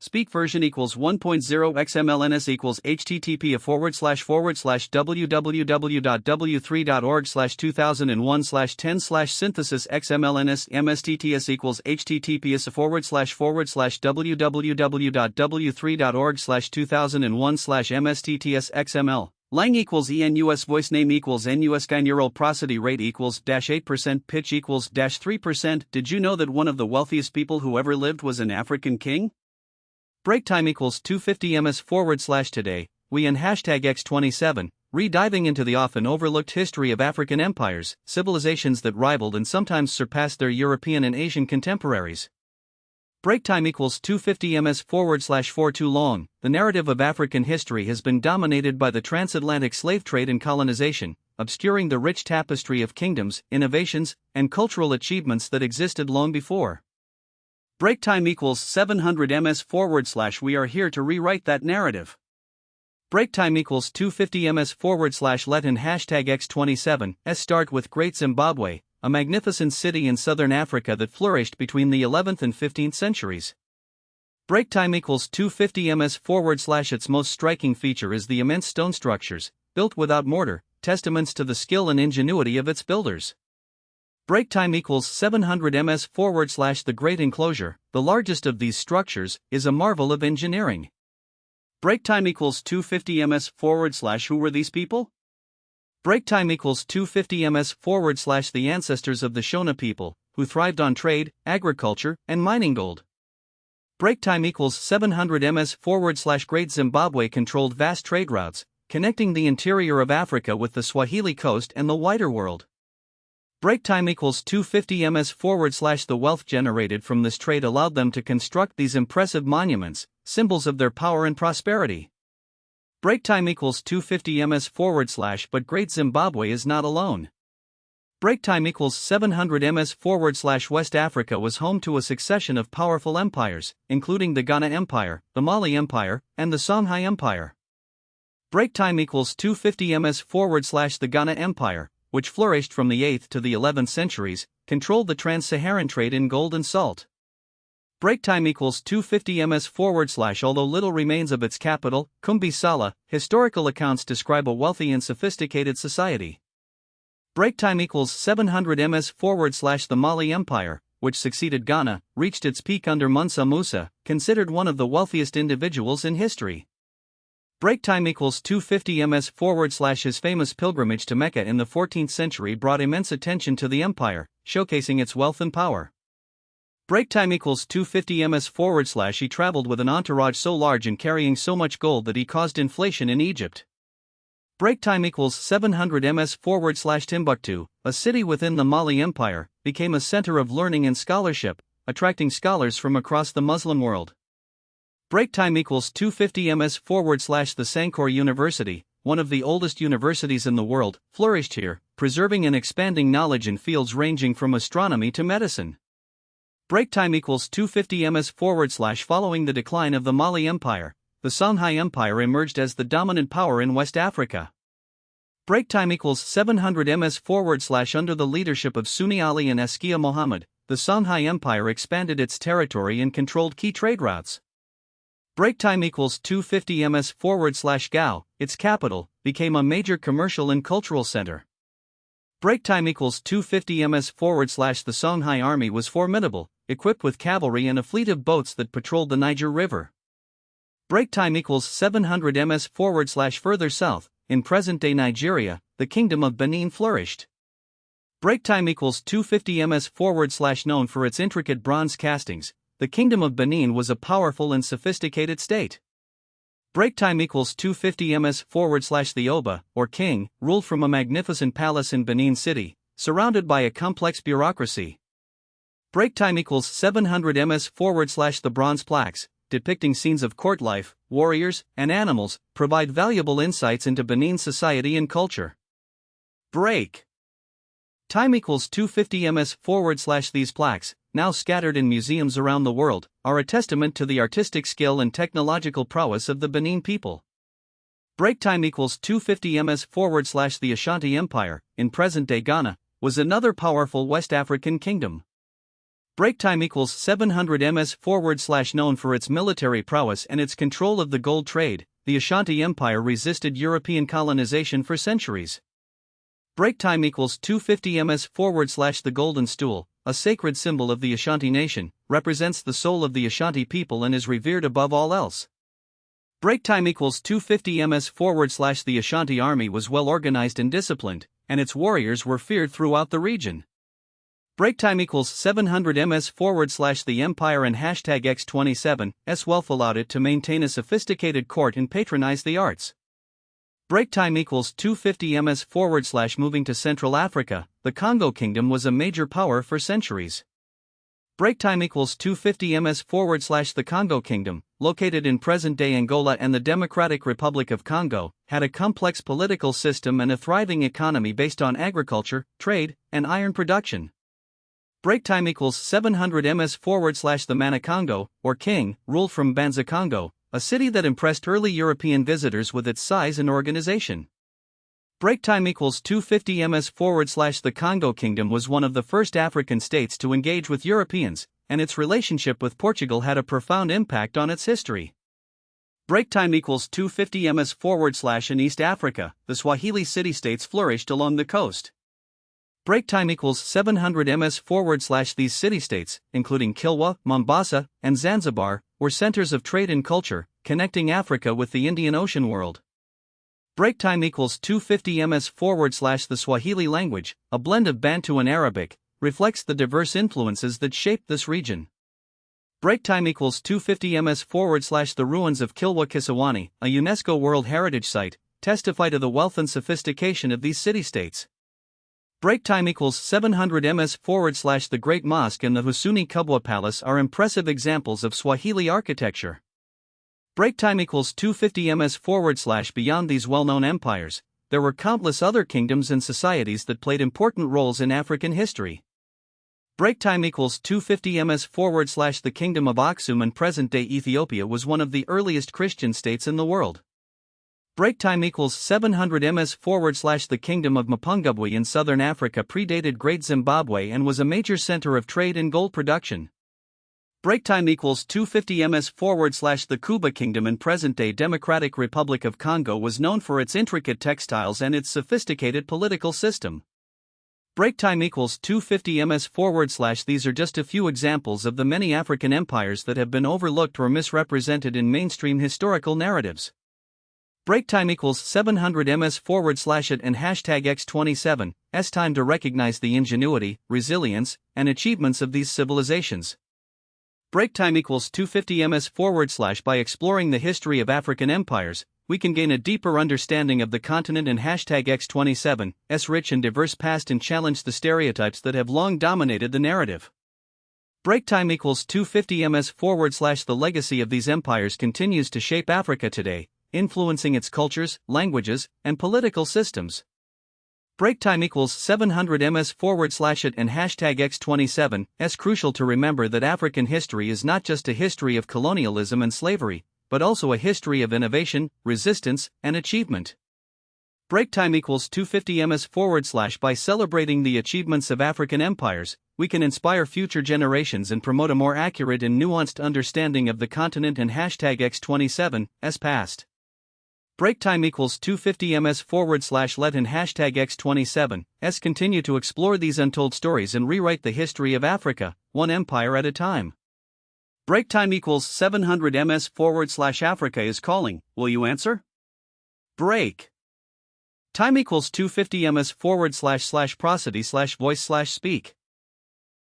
Speak version equals 1.0 XMLNS equals http://www.w3.org/2001/10/ synthesis XMLNS MSTTS equals https://www.w3.org/2001/MSTTS XML. Lang equals ENUS voice name equals NUS binaural prosody rate equals -8% pitch equals -3%. Did you know that one of the wealthiest people who ever lived was an African king? Break time equals 250 ms/today, we and #X27, re-diving into the often overlooked history of African empires, civilizations that rivaled and sometimes surpassed their European and Asian contemporaries. Break time equals 250 ms/for too long. The narrative of African history has been dominated by the transatlantic slave trade and colonization, obscuring the rich tapestry of kingdoms, innovations, and cultural achievements that existed long before. Break time equals 700 ms/. We are here to rewrite that narrative. Break time equals 250 ms/. Let in #X27 start with Great Zimbabwe, a magnificent city in southern Africa that flourished between the 11th and 15th centuries. Break time equals 250 ms/. Its most striking feature is the immense stone structures, built without mortar, testaments to the skill and ingenuity of its builders. Break time equals 700 ms/. The Great Enclosure, the largest of these structures, is a marvel of engineering. Break time equals 250 ms/. Who were these people? Break time equals 250 ms/. The ancestors of the Shona people, who thrived on trade, agriculture, and mining gold. Break time equals 700 ms/. Great Zimbabwe controlled vast trade routes, connecting the interior of Africa with the Swahili coast and the wider world. Break time equals 250 ms/. The wealth generated from this trade allowed them to construct these impressive monuments, symbols of their power and prosperity. Break time equals 250 ms/. But Great Zimbabwe is not alone. Break time equals 700 ms/. West Africa was home to a succession of powerful empires, including the Ghana Empire, the Mali Empire, and the Songhai Empire. Break time equals 250 ms/. The Ghana Empire, which flourished from the 8th to the 11th centuries, controlled the trans-Saharan trade in gold and salt. Break time equals 250 ms/. Although little remains of its capital, Kumbi-Sala, historical accounts describe a wealthy and sophisticated society. Break time equals 700 ms/. The Mali Empire, which succeeded Ghana, reached its peak under Mansa Musa, considered one of the wealthiest individuals in history. Break time equals 250 ms/. His famous pilgrimage to Mecca in the 14th century brought immense attention to the empire, showcasing its wealth and power. Break time equals 250 ms/. He traveled with an entourage so large and carrying so much gold that he caused inflation in Egypt. Break time equals 700 ms/. Timbuktu, a city within the Mali Empire, became a center of learning and scholarship, attracting scholars from across the Muslim world. Break time equals 250 ms/. The Sankore University, one of the oldest universities in the world, flourished here, preserving and expanding knowledge in fields ranging from astronomy to medicine. Break time equals 250 ms/. Following the decline of the Mali Empire, the Songhai Empire emerged as the dominant power in West Africa. Break time equals 700 ms/. Under the leadership of Sunni Ali and Askia Muhammad, the Songhai Empire expanded its territory and controlled key trade routes. Break time equals 250 ms/. Gao, its capital, became a major commercial and cultural center. Break time equals 250 ms/. The Songhai army was formidable, equipped with cavalry and a fleet of boats that patrolled the Niger River. Break time equals 700 ms/. Further south, in present-day Nigeria, the Kingdom of Benin flourished. Break time equals 250 ms/. Known for its intricate bronze castings, the Kingdom of Benin was a powerful and sophisticated state. Break time equals 250 ms/. The Oba, or king, ruled from a magnificent palace in Benin City, surrounded by a complex bureaucracy. Break time equals 700 ms/. The bronze plaques, depicting scenes of court life, warriors, and animals, provide valuable insights into Benin society and culture. Break time equals 250 ms/. These plaques, now scattered in museums around the world, are a testament to the artistic skill and technological prowess of the Benin people. Break time equals 250 ms/. The Ashanti Empire, in present-day Ghana, was another powerful West African kingdom. Break time equals 700 ms / known for its military prowess and its control of the gold trade. The Ashanti Empire resisted European colonization for centuries. Break time equals 250 ms / the golden stool, a sacred symbol of the Ashanti nation, represents the soul of the Ashanti people and is revered above all else. Break time equals 250 ms / the Ashanti army was well organized and disciplined, and its warriors were feared throughout the region. Break time equals 700 ms / the empire and #X27 wealth allowed it to maintain a sophisticated court and patronize the arts. Break time equals 250 ms / moving to Central Africa. The Congo Kingdom was a major power for centuries. Break time equals 250 ms / the Congo Kingdom, located in present-day Angola and the Democratic Republic of Congo, had a complex political system and a thriving economy based on agriculture, trade, and iron production. Break time equals 700 ms / the Mana-Congo, or king, ruled from Banza-Congo, a city that impressed early European visitors with its size and organization. Break time equals 250 ms / the Congo Kingdom was one of the first African states to engage with Europeans, and its relationship with Portugal had a profound impact on its history. Break time equals 250 ms / in East Africa, the Swahili city-states flourished along the coast. Break time equals 700 ms / these city-states, including Kilwa, Mombasa, and Zanzibar, were centers of trade and culture, connecting Africa with the Indian Ocean world. Break time equals 250 ms / the Swahili language, a blend of Bantu and Arabic, reflects the diverse influences that shaped this region. Break time equals 250 ms / the ruins of Kilwa Kisiwani, a UNESCO World Heritage Site, testify to the wealth and sophistication of these city-states. Break time equals 700 ms / the Great Mosque and the Husuni Kubwa Palace are impressive examples of Swahili architecture. Break time equals 250 ms / beyond these well-known empires, there were countless other kingdoms and societies that played important roles in African history. Break time equals 250 ms / the Kingdom of Aksum in present-day Ethiopia was one of the earliest Christian states in the world. Break time equals 700 ms / the Kingdom of Mapungubwe in southern Africa predated Great Zimbabwe and was a major center of trade and gold production. Break time equals 250 ms / the Kuba Kingdom in present-day Democratic Republic of Congo was known for its intricate textiles and its sophisticated political system. Break time equals 250 ms / these are just a few examples of the many African empires that have been overlooked or misrepresented in mainstream historical narratives. Break time equals 700 ms / it and #X27 time to recognize the ingenuity, resilience, and achievements of these civilizations. Break time equals 250 ms / by exploring the history of African empires, we can gain a deeper understanding of the continent and #X27's rich and diverse past and challenge the stereotypes that have long dominated the narrative. Break time equals 250 ms / the legacy of these empires continues to shape Africa today, influencing its cultures, languages, and political systems. Break time equals 700 ms / it and #X27 crucial to remember that African history is not just a history of colonialism and slavery, but also a history of innovation, resistance, and achievement. Break time equals 250 ms / by celebrating the achievements of African empires, we can inspire future generations and promote a more accurate and nuanced understanding of the continent and #X27's past. Break time equals 250 ms / let and #X27's continue to explore these untold stories and rewrite the history of Africa, one empire at a time. Break time equals 700 ms / Africa is calling, will you answer? Break time equals 250 ms / prosody /voice /speak.